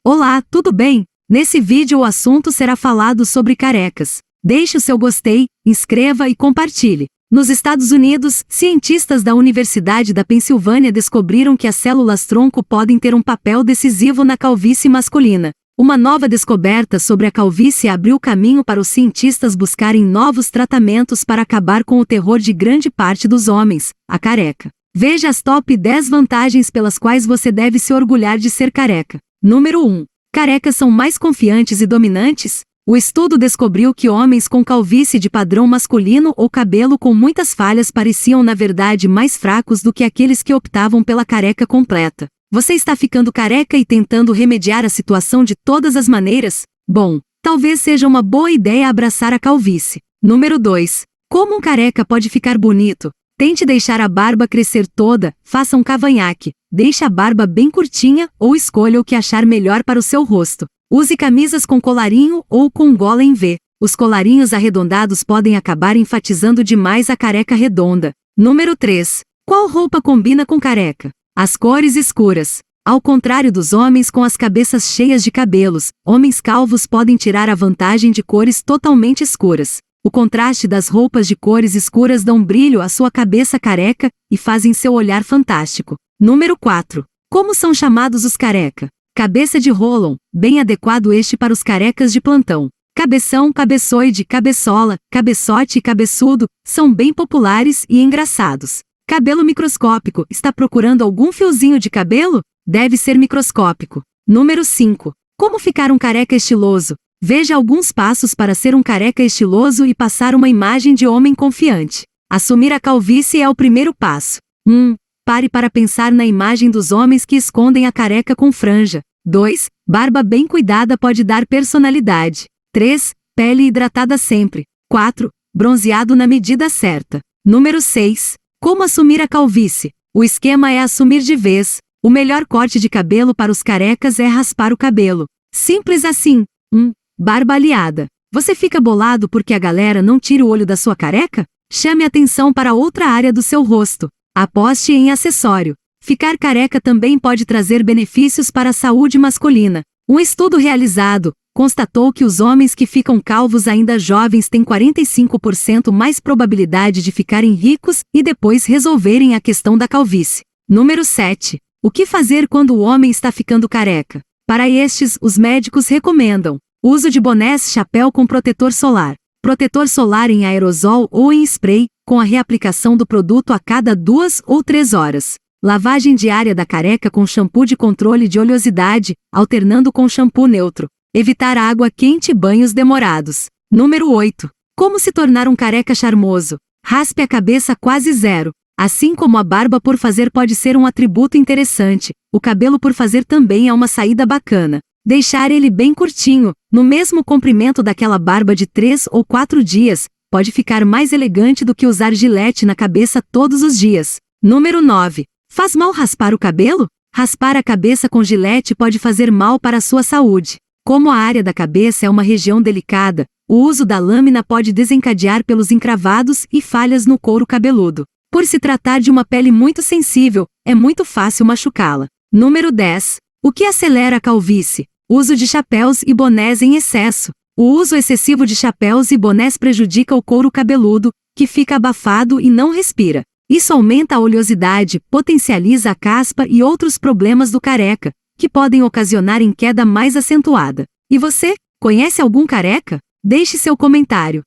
Olá, tudo bem? Nesse vídeo o assunto será falado sobre carecas. Deixe o seu gostei, inscreva e compartilhe. Nos Estados Unidos, cientistas da Universidade da Pensilvânia descobriram que as células-tronco podem ter um papel decisivo na calvície masculina. Uma nova descoberta sobre a calvície abriu caminho para os cientistas buscarem novos tratamentos para acabar com o terror de grande parte dos homens, a careca. Veja as top 10 vantagens pelas quais você deve se orgulhar de ser careca. Número 1. Carecas são mais confiantes e dominantes? O estudo descobriu que homens com calvície de padrão masculino ou cabelo com muitas falhas pareciam na verdade mais fracos do que aqueles que optavam pela careca completa. Você está ficando careca e tentando remediar a situação de todas as maneiras? Bom, talvez seja uma boa ideia abraçar a calvície. Número 2. Como um careca pode ficar bonito? Tente deixar a barba crescer toda, faça um cavanhaque, deixe a barba bem curtinha ou escolha o que achar melhor para o seu rosto. Use camisas com colarinho ou com gola em V. Os colarinhos arredondados podem acabar enfatizando demais a careca redonda. Número 3. Qual roupa combina com careca? As cores escuras. Ao contrário dos homens com as cabeças cheias de cabelos, homens calvos podem tirar a vantagem de cores totalmente escuras. O contraste das roupas de cores escuras dão brilho à sua cabeça careca e fazem seu olhar fantástico. Número 4. Como são chamados os careca? Cabeça de Rollon, bem adequado este para os carecas de plantão. Cabeção, cabeçoide, cabeçola, cabeçote e cabeçudo, são bem populares e engraçados. Cabelo microscópico, está procurando algum fiozinho de cabelo? Deve ser microscópico. Número 5. Como ficar um careca estiloso? Veja alguns passos para ser um careca estiloso e passar uma imagem de homem confiante. Assumir a calvície é o primeiro passo. 1. Pare para pensar na imagem dos homens que escondem a careca com franja. 2. Barba bem cuidada pode dar personalidade. 3. Pele hidratada sempre. 4. Bronzeado na medida certa. Número 6. Como assumir a calvície? O esquema é assumir de vez. O melhor corte de cabelo para os carecas é raspar o cabelo. Simples assim. 1. Barba aliada. Você fica bolado porque a galera não tira o olho da sua careca? Chame atenção para outra área do seu rosto. Aposte em acessório. Ficar careca também pode trazer benefícios para a saúde masculina. Um estudo realizado constatou que os homens que ficam calvos ainda jovens têm 45% mais probabilidade de ficarem ricos e depois resolverem a questão da calvície. Número 7. O que fazer quando o homem está ficando careca? Para estes, os médicos recomendam uso de bonés chapéu com protetor solar em aerosol ou em spray, com a reaplicação do produto a cada 2 ou 3 horas. Lavagem diária da careca com shampoo de controle de oleosidade, alternando com shampoo neutro. Evitar água quente e banhos demorados. Número 8. Como se tornar um careca charmoso? Raspe a cabeça quase zero. Assim como a barba por fazer pode ser um atributo interessante, o cabelo por fazer também é uma saída bacana. Deixar ele bem curtinho, no mesmo comprimento daquela barba de 3 ou 4 dias, pode ficar mais elegante do que usar gilete na cabeça todos os dias. Número 9. Faz mal raspar o cabelo? Raspar a cabeça com gilete pode fazer mal para a sua saúde. Como a área da cabeça é uma região delicada, o uso da lâmina pode desencadear pelos encravados e falhas no couro cabeludo. Por se tratar de uma pele muito sensível, é muito fácil machucá-la. Número 10. O que acelera a calvície? Uso de chapéus e bonés em excesso. O uso excessivo de chapéus e bonés prejudica o couro cabeludo, que fica abafado e não respira. Isso aumenta a oleosidade, potencializa a caspa e outros problemas do careca, que podem ocasionar em queda mais acentuada. E você, conhece algum careca? Deixe seu comentário.